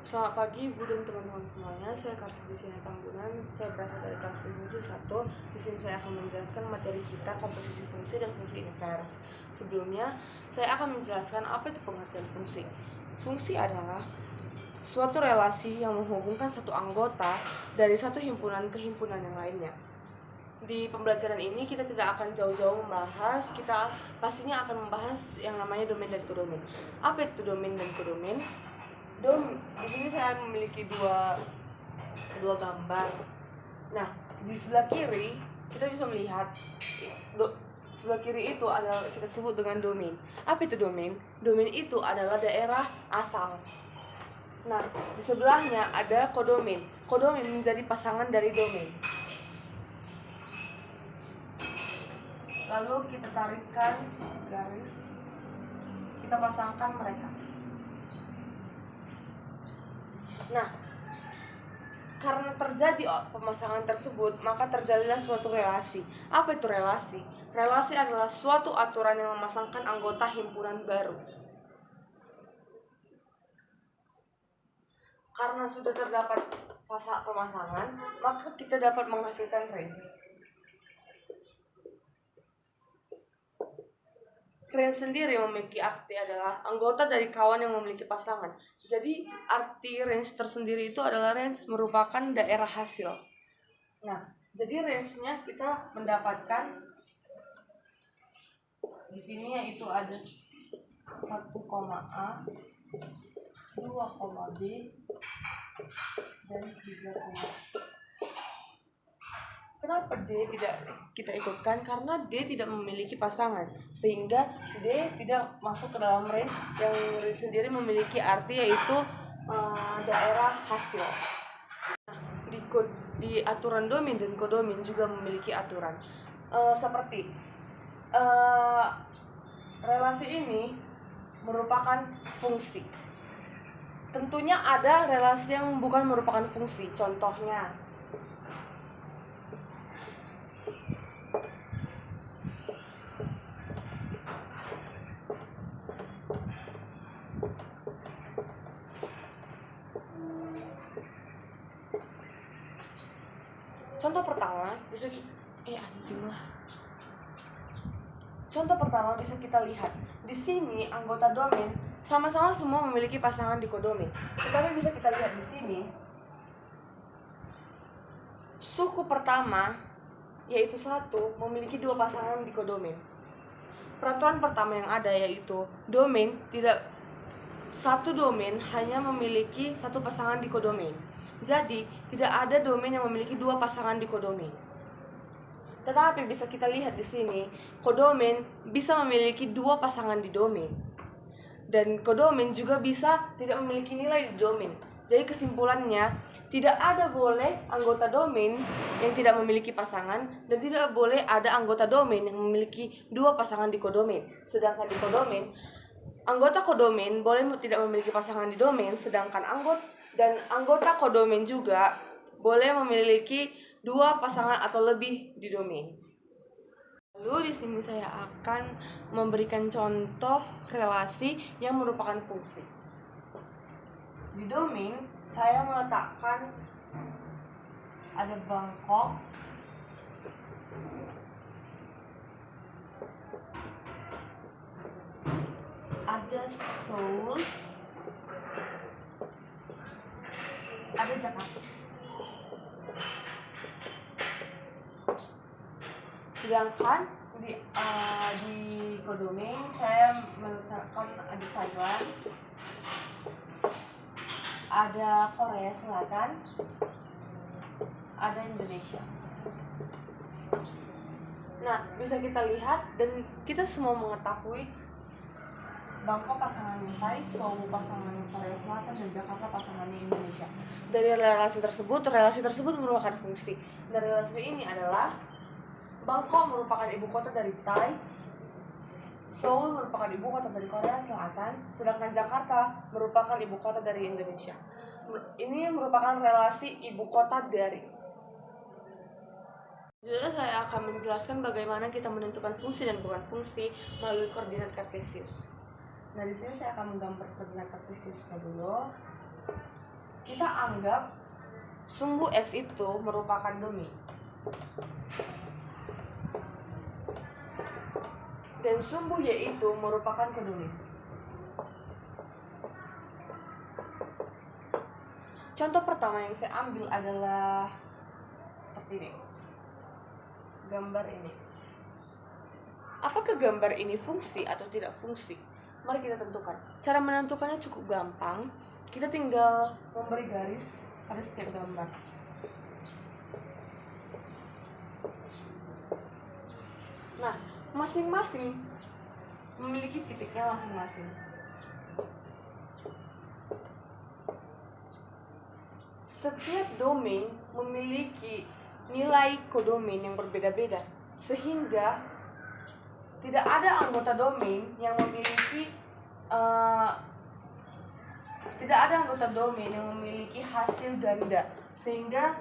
Selamat pagi Ibu dan teman-teman semuanya. Saya Karsidi Sina Tambunan. Saya berasal dari kelas fungsi 1. Di sini saya akan menjelaskan materi kita komposisi fungsi dan fungsi invers. Sebelumnya, saya akan menjelaskan apa itu pengertian fungsi. Fungsi adalah suatu relasi yang menghubungkan satu anggota dari satu himpunan ke himpunan yang lainnya. Di pembelajaran ini kita tidak akan jauh-jauh membahas, kita pastinya akan membahas yang namanya domain dan kodomain. Apa itu domain dan kodomain? Di sini saya memiliki dua gambar. Nah, di sebelah kiri kita bisa melihat sebelah kiri itu adalah kita sebut dengan domain. Apa itu domain? Domain itu adalah daerah asal. Nah, di sebelahnya ada kodomain. Kodomain menjadi pasangan dari domain. Lalu kita tarikkan garis, kita pasangkan mereka. Nah, karena terjadi pemasangan tersebut, maka terjadilah suatu relasi. Apa itu relasi? Relasi adalah suatu aturan yang memasangkan anggota himpunan baru. Karena sudah terdapat pemasangan, maka kita dapat menghasilkan range. Range sendiri memiliki arti adalah anggota dari kawan yang memiliki pasangan. Jadi arti range tersendiri itu adalah range merupakan daerah hasil. Nah, jadi range-nya kita mendapatkan di sini yaitu ada 1, A, 2, B, dan 3, Kenapa D tidak kita ikutkan? Karena D tidak memiliki pasangan, sehingga D tidak masuk ke dalam range yang sendiri memiliki arti yaitu daerah hasil. Di aturan domain dan kodomain juga memiliki aturan seperti relasi ini merupakan fungsi. Tentunya ada relasi yang bukan merupakan fungsi. Contohnya, Contoh pertama bisa kita lihat. Di sini anggota domain sama-sama semua memiliki pasangan di kodomain. Tetapi bisa kita lihat di sini suku pertama yaitu 1 memiliki 2 pasangan di kodomain. Peraturan pertama yang ada yaitu domain satu domain hanya memiliki 1 pasangan di kodomain. Jadi, tidak ada domain yang memiliki 2 pasangan di kodomain. Tetapi bisa kita lihat di sini, kodomain bisa memiliki 2 pasangan di domain. Dan kodomain juga bisa tidak memiliki nilai di domain. Jadi kesimpulannya, tidak ada boleh anggota domain yang tidak memiliki pasangan dan tidak boleh ada anggota domain yang memiliki 2 pasangan di kodomain. Sedangkan di kodomain, anggota kodomain boleh tidak memiliki pasangan di domain, sedangkan anggota kodomain juga boleh memiliki 2 pasangan atau lebih di domain. Lalu di sini saya akan memberikan contoh relasi yang merupakan fungsi. Di domain saya meletakkan ada Bangkok, ada Seoul, ada Jakarta. Sedangkan di kodomain saya meletakkan ada Taiwan, ada Korea Selatan, ada Indonesia. Nah, bisa kita lihat dan kita semua mengetahui Bangkok pasangannya Thai, Seoul pasangannya Korea Selatan, dan Jakarta pasangannya Indonesia. Dari relasi tersebut merupakan fungsi. Dan relasi ini adalah Bangkok merupakan ibu kota dari Thai, Seoul merupakan ibu kota dari Korea Selatan, sedangkan Jakarta merupakan ibu kota dari Indonesia. Ini merupakan relasi ibu kota dari. Juga saya akan menjelaskan bagaimana kita menentukan fungsi dan bukan fungsi melalui koordinat kartesius. Nah, di sini saya akan menggambar koordinat kartesiusnya dulu. kita anggap sumbu X itu merupakan domain. Dan sumbu Y itu merupakan kodomain. Contoh pertama yang saya ambil adalah seperti ini. Gambar ini. Apakah gambar ini fungsi atau tidak fungsi? Mari kita tentukan. Cara menentukannya cukup gampang. Kita tinggal memberi garis pada setiap gambar. Nah, masing-masing memiliki titiknya masing-masing. Setiap domain memiliki nilai kodomain yang berbeda-beda, sehingga tidak ada anggota domain yang memiliki hasil ganda, sehingga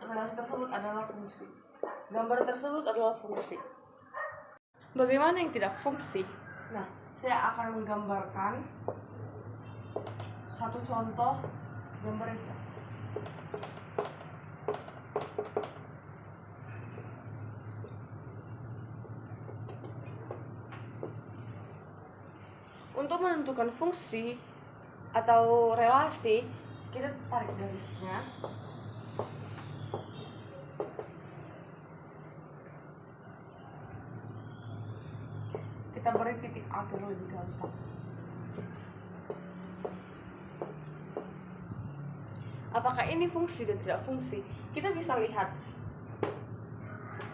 relasi tersebut adalah fungsi. Gambar tersebut adalah fungsi. Bagaimana yang tidak fungsi? Nah, saya akan menggambarkan satu contoh gambar ini. Untuk menentukan fungsi atau relasi, kita tarik garisnya. Kita beri titik atur lebih gampang. Apakah ini fungsi dan tidak fungsi? Kita bisa lihat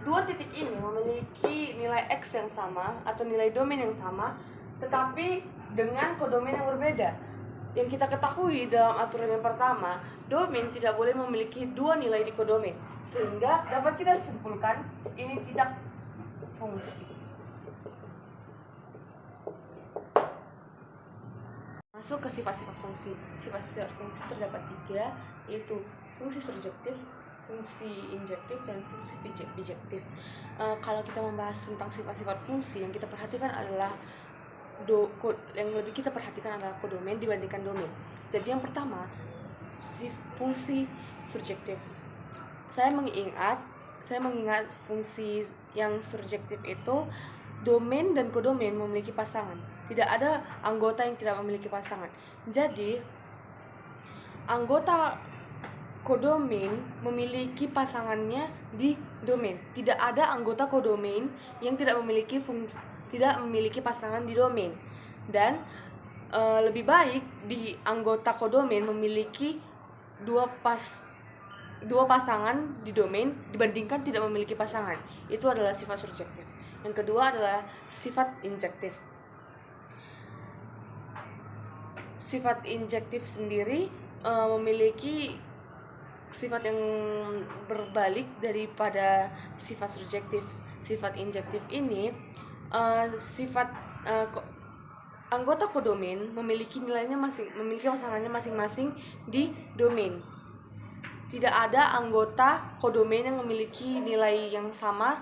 dua titik ini memiliki nilai X yang sama atau nilai domain yang sama, tetapi dengan kodomain yang berbeda. Yang kita ketahui dalam aturan yang pertama, domain tidak boleh memiliki dua nilai di kodomain, sehingga dapat kita simpulkan ini tidak fungsi. Masuk ke sifat-sifat fungsi. Sifat-sifat fungsi terdapat 3, yaitu fungsi surjektif, fungsi injektif, dan fungsi bijektif. Kalau kita membahas tentang sifat-sifat fungsi, yang kita perhatikan adalah kodomain dibandingkan domain. Jadi yang pertama, fungsi surjektif. Saya mengingat fungsi yang surjektif itu domain dan kodomain memiliki pasangan. Tidak ada anggota yang tidak memiliki pasangan. Jadi anggota kodomain memiliki pasangannya di domain. Tidak ada anggota kodomain yang tidak memiliki pasangan di domain. Dan lebih baik di anggota kodomain memiliki dua pasangan di domain dibandingkan tidak memiliki pasangan. Itu adalah sifat surjektif. Yang kedua adalah sifat injektif. Sifat injektif sendiri memiliki sifat yang berbalik daripada sifat surjektif. Sifat injektif ini anggota kodomain memiliki pasangannya masing-masing di domain. Tidak ada anggota kodomain yang memiliki nilai yang sama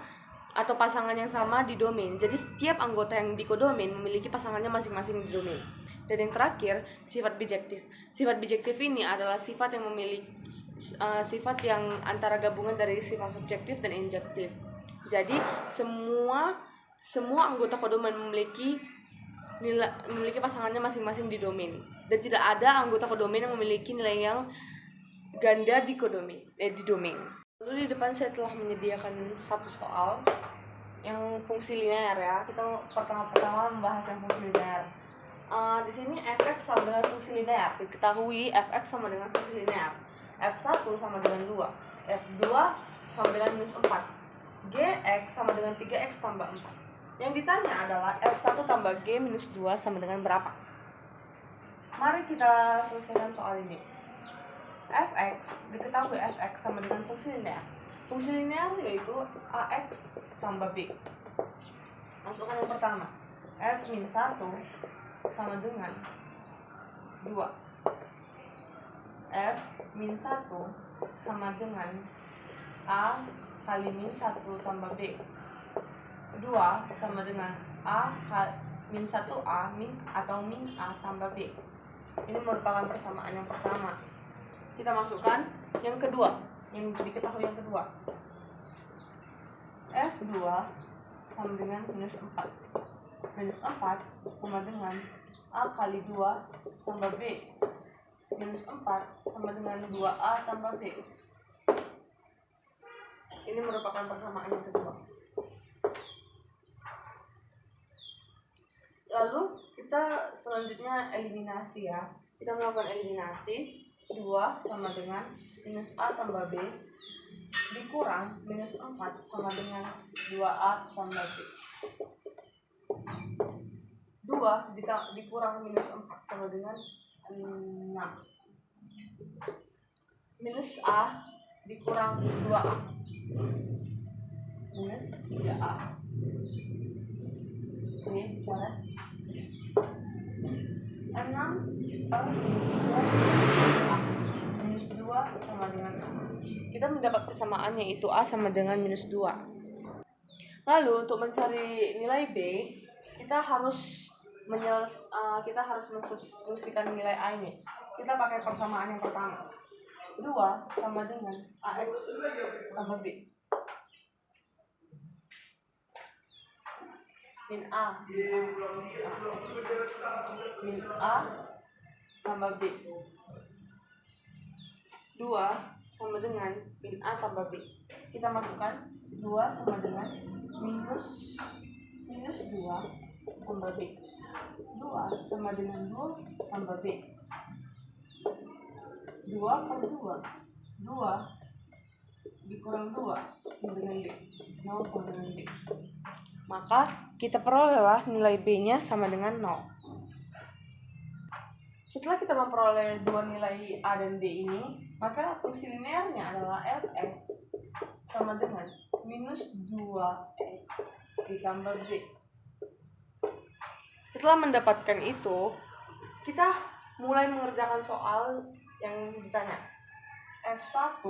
atau pasangan yang sama di domain. Jadi setiap anggota yang di kodomain memiliki pasangannya masing-masing di domain. Dan yang terakhir, sifat bijektif. Sifat bijektif ini adalah sifat yang antara gabungan dari sifat subjektif dan injektif. Jadi semua anggota kodomain memiliki pasangannya masing-masing di domain, dan tidak ada anggota kodomain yang memiliki nilai yang ganda di domain. Lalu di depan saya telah menyediakan satu soal yang fungsi linear ya. Kita pertama membahas yang fungsi linear. Di sini fx sama dengan fungsi linear. Diketahui fx sama dengan fungsi linear. F1 sama dengan 2, F2 sama dengan minus 4, Gx sama dengan 3x tambah 4. Yang ditanya adalah F1 tambah G minus 2 sama dengan berapa? Mari kita selesaikan soal ini. Diketahui fx sama dengan fungsi linear. Fungsi linear yaitu ax tambah b. Masukkan yang pertama, f-1 sama dengan 2, f-1 sama dengan a kali min 1 tambah b. 2 sama dengan a min 1a min atau min a tambah b. Ini merupakan persamaan yang pertama. Kita masukkan yang kedua, yang diketahui yang kedua. F2 sama dengan minus 4. Minus 4 sama dengan A kali 2 tambah B. Minus 4 sama dengan 2A tambah B. Ini merupakan persamaan yang kedua. Lalu kita selanjutnya eliminasi ya. Kita melakukan eliminasi. 2 sama dengan minus A tambah B dikurang minus 4 sama dengan 2A tambah B. 2 dikurang minus 4 sama dengan 6. Minus A dikurang 2A minus 3A. Oke, bicara 6 per 3A minus 2 sama dengan A. Kita mendapat persamaan yaitu A sama dengan minus 2. Lalu untuk mencari nilai B, kita harus mensubstitusikan nilai A ini. Kita pakai persamaan yang pertama. 2 sama dengan AX tambah B. Min A tambah B. 2 sama dengan min A tambah B. Kita masukkan 2 sama dengan minus 2 tambah B. 2 sama dengan 2 tambah B. 2 per 2. 2 dikurang 2 sama dengan B. 0 sama dengan B. Maka kita perolehlah nilai B-nya sama dengan 0. Setelah kita memperoleh dua nilai A dan B ini, maka fungsi linearnya adalah fx sama dengan minus 2x ditambah B. Setelah mendapatkan itu, kita mulai mengerjakan soal yang ditanya. F1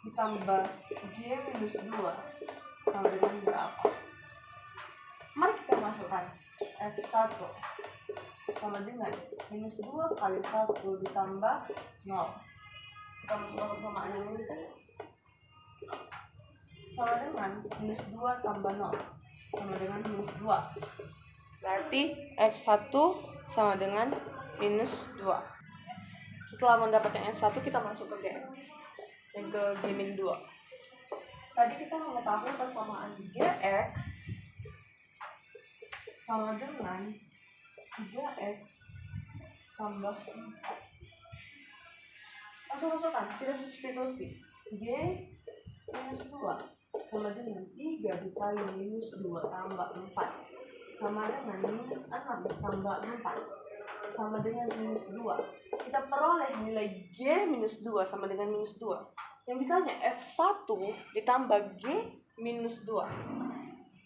ditambah G minus 2 sama dengan berapa? Mari kita masukkan F1 sama dengan minus 2 kali 1 ditambah 0. Kita masukkan persamaan yang ini sama dengan minus 2 tambah 0 sama dengan minus 2. Berarti F1 sama dengan minus 2. Setelah mendapatkan F1, kita masuk ke Gx dan ke G-2. Tadi kita mengetahui persamaan Gx sama dengan 3x tambah 4. Masukkan, kita substitusi. G minus 2 sama dengan 3 dikali minus 2 tambah 4 sama dengan minus 6 tambah 4 sama dengan minus 2. Kita peroleh nilai G minus 2 sama dengan minus 2. Yang ditanya F1 ditambah G minus 2.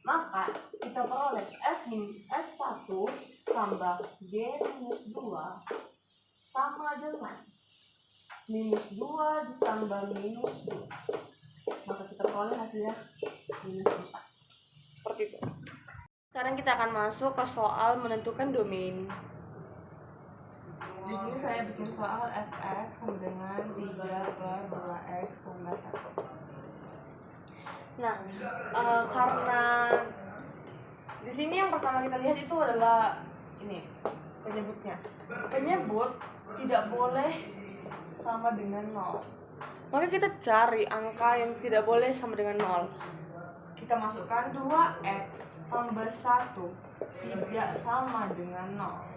Maka kita peroleh F1 tambah G minus 2 sama dengan minus 2 ditambah minus 2. Maka kita peroleh hasilnya minus 4. Seperti itu. Sekarang kita akan masuk ke soal menentukan domain. Di sini saya bikin soal fx sama dengan 3 per 2x tambah 1. Nah, karena di sini yang pertama kita lihat itu adalah ini penyebutnya. Penyebut tidak boleh sama dengan 0. Maka kita cari angka yang tidak boleh sama dengan 0. Kita masukkan 2x tambah 1 tidak sama dengan 0.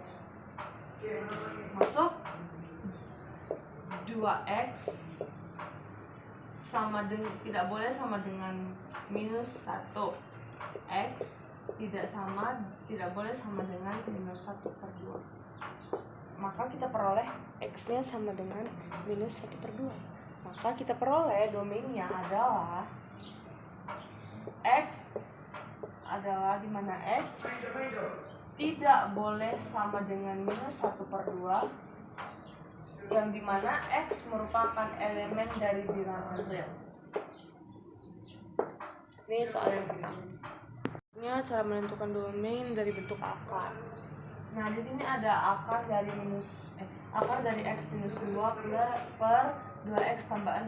Masuk 2x sama dengan tidak boleh sama dengan minus 1. X tidak boleh sama dengan minus 1 per 2. Maka kita peroleh x nya sama dengan minus 1 per 2. Maka kita peroleh domainnya adalah x adalah dimana x tidak boleh sama dengan minus 1 per 2, yang dimana x merupakan elemen dari bilangan real. Ini soal yang pertama. Ini cara menentukan domain dari bentuk akar. Nah, di sini ada akar dari x minus 2 per 2x tambah 6.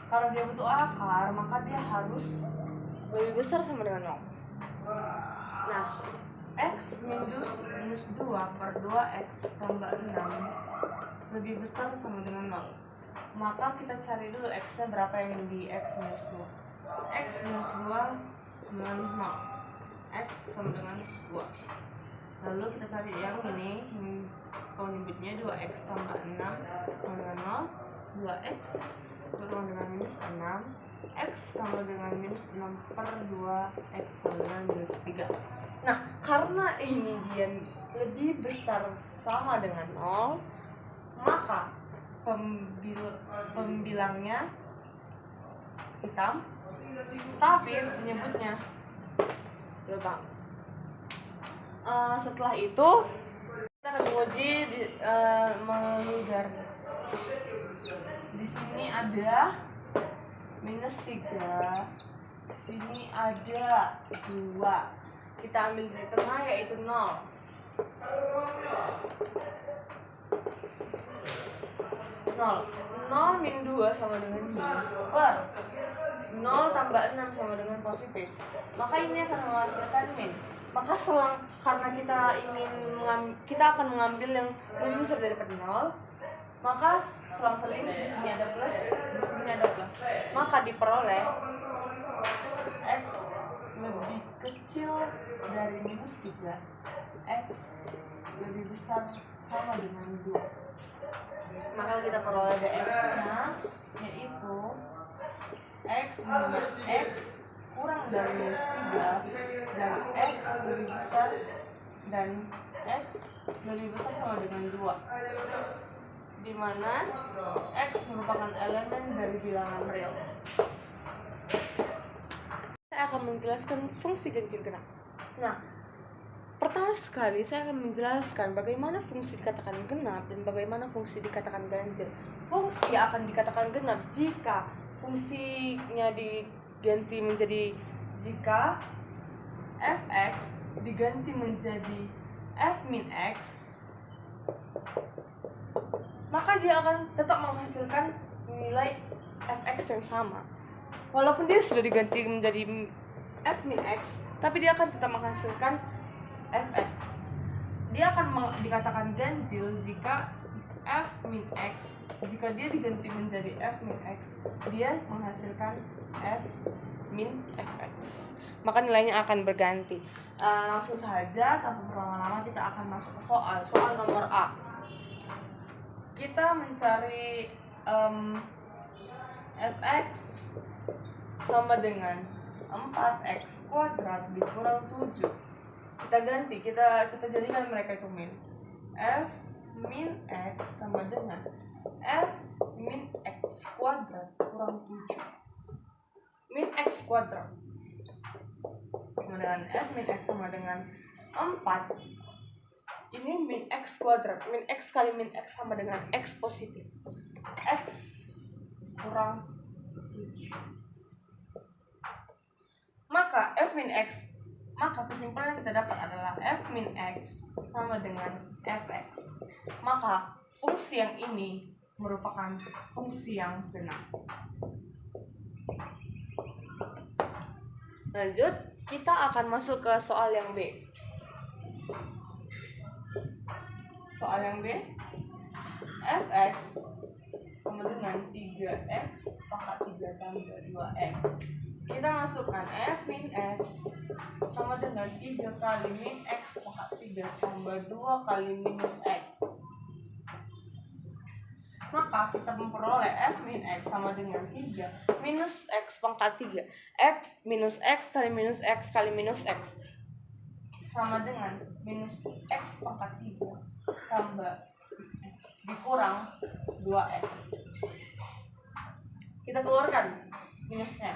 Kalau dia butuh akar, maka dia harus lebih besar sama dengan 0. Nah, x minus 2 per 2x tambah 6 lebih besar sama dengan 0. Maka kita cari dulu x-nya berapa yang di x minus 2. X minus 2 dengan 0. X sama dengan 2. Lalu kita cari yang ini, limitnya 2x tambah 6 sama dengan 0. 2x sama dengan minus 6. X sama dengan minus 6 per 2x sama dengan minus 3. Nah, karena ini dia lebih besar sama dengan 0, maka pembilangnya hitam, tapi menyebutnya lubang. Setelah itu kita akan menguji melalui garis. Di sini ada minus 3, di sini ada 2. Kita ambil dari tengah yaitu 0. 0 min 2 sama dengan min per 0 tambah 6 sama dengan positif. Maka ini akan menghasilkan min. Maka karena kita akan mengambil yang lebih besar daripada 0, maka selang ini di sini ada plus, di sini ada plus. Maka diperoleh x lebih kecil dari minus 3, x lebih besar sama dengan 2. Maka kita peroleh dx-nya yaitu x minus x kurang dari minus 3 dan x lebih besar dan x lebih besar sama dengan 2, di mana x merupakan elemen dari bilangan real. Saya akan menjelaskan fungsi ganjil genap. Nah, pertama sekali saya akan menjelaskan bagaimana fungsi dikatakan genap dan bagaimana fungsi dikatakan ganjil. Fungsi akan dikatakan genap jika fungsinya diganti menjadi jika fx diganti menjadi f min x, maka dia akan tetap menghasilkan nilai fx yang sama. Walaupun dia sudah diganti menjadi f min x, tapi dia akan tetap menghasilkan fx. Dia akan dikatakan ganjil jika f min x, jika dia diganti menjadi f min x, dia menghasilkan f min fx. Maka nilainya akan berganti. Langsung saja tanpa berlama-lama kita akan masuk ke soal nomor A. Kita mencari fx sama dengan 4x kuadrat dikurang 7. Kita ganti, kita jadikan mereka itu min. F min x sama dengan f min x kuadrat kurang 7. Min x kuadrat sama dengan f min x sama dengan 4. Ini min x kuadrat. Min x kali min x sama dengan x positif. X kurang 7. Maka f min x, maka kesimpulan yang kita dapat adalah f min x sama dengan fx. Maka fungsi yang ini merupakan fungsi yang genap. Lanjut, kita akan masuk ke soal yang B. Soal yang B, fx sama dengan 3x pangkat 3 tambah 2x. Kita masukkan f min x sama dengan 3 kali min x pangkat 3 tambah 2 kali minus x. Maka kita memperoleh f min x sama dengan 3 minus x pangkat 3. X minus x kali minus x kali minus x sama dengan minus x pangkat 3 tambah dikurang 2x. Kita keluarkan minusnya.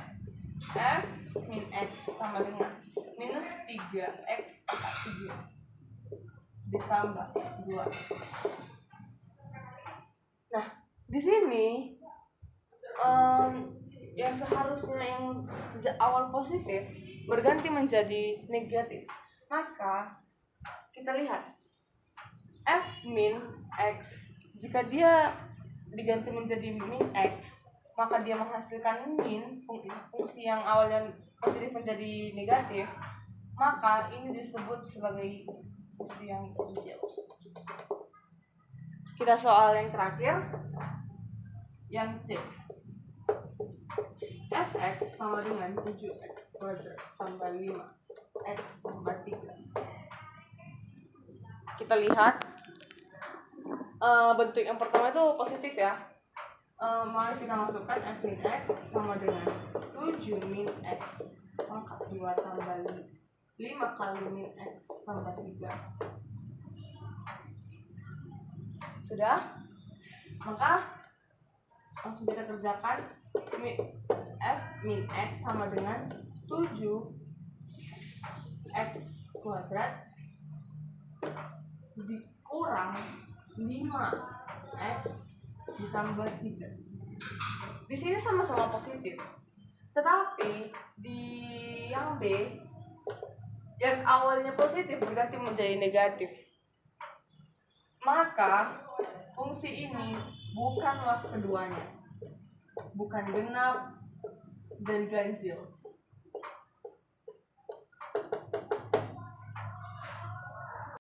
F min x sama dengan minus 3x pangkat 3 ditambah 2. Nah, di sini yang seharusnya yang sejak awal positif berganti menjadi negatif. Maka kita lihat min X. Jika dia diganti menjadi min X, maka dia menghasilkan min, fungsi yang awalnya positif menjadi negatif, maka ini disebut sebagai fungsi yang ganjil. Kita soal yang terakhir, yang C. Fx sama dengan 7x kuadrat tambah 5x tambah 3. Kita lihat bentuk yang pertama itu positif ya. Mari kita masukkan f min x sama dengan 7 min x pangkat 2 tambah 5 kali min x tambah 3. Sudah? Maka langsung kita kerjakan. F min x sama dengan 7x kuadrat dikurang 5x ditambah 3. Di sini sama-sama positif. Tetapi di yang B, yang awalnya positif berganti menjadi negatif. Maka fungsi ini bukanlah keduanya. Bukan genap dan ganjil.